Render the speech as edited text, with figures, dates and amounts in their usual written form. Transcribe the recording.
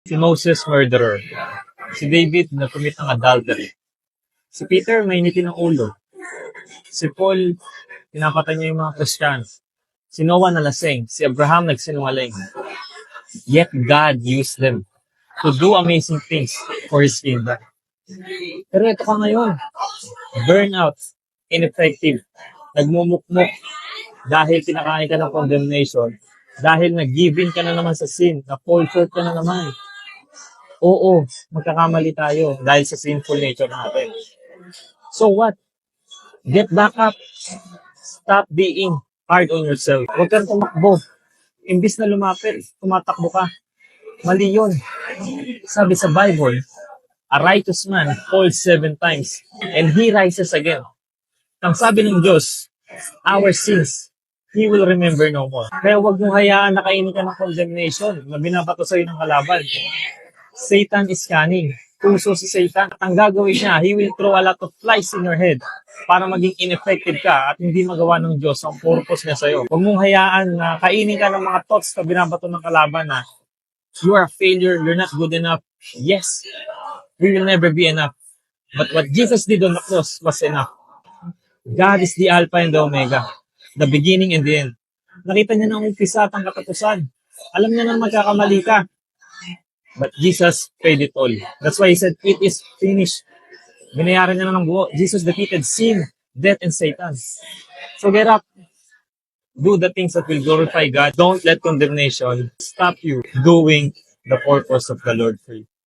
Si Moses, murderer. Si David, na-commit ng adultery. Si Peter, mainitin ng ulo. Si Paul, pinapatay niya yung mga Kristiyano. Si Noah, nalasing. Si Abraham, nagsinungaling. Yet God used them to do amazing things for His kingdom. Pero ito ka ngayon, burnout, ineffective, nagmumukmuk dahil pinakain ka ng condemnation, dahil nag-give-in ka na naman sa sin, na-fall short ka na naman. Oo, magkakamali tayo dahil sa sinful nature natin. So what? Get back up. Stop being hard on yourself. Huwag kang tumakbo. Imbis na lumapit, tumatakbo ka. Mali yun. Sabi sa Bible, a righteous man falls 7 times and he rises again. Ang sabi ng Diyos, our sins, He will remember no more. Kaya huwag mong hayaan na kainin ka ng condemnation na binabato sa'yo ng kalaban. Satan is cunning. Puso si Satan. At ang gagawin niya, he will throw a lot of flies in your head para maging ineffective ka at hindi magawa ng Diyos ang purpose niya sa'yo. Huwag mong hayaan na kainin ka ng mga thoughts na binabato ng kalaban na you are a failure, you're not good enough. Yes, we will never be enough. But what Jesus did on the cross was enough. God is the Alpha and the Omega, the beginning and the end. Nakita niya ng umpisa at ang katapusan. Alam niya na magkakamali ka. But Jesus paid it all. That's why He said, it is finished. Binayaran niya na ng buo. Jesus defeated sin, death, and Satan. So get up. Do the things that will glorify God. Don't let condemnation stop you doing the purpose of the Lord for you.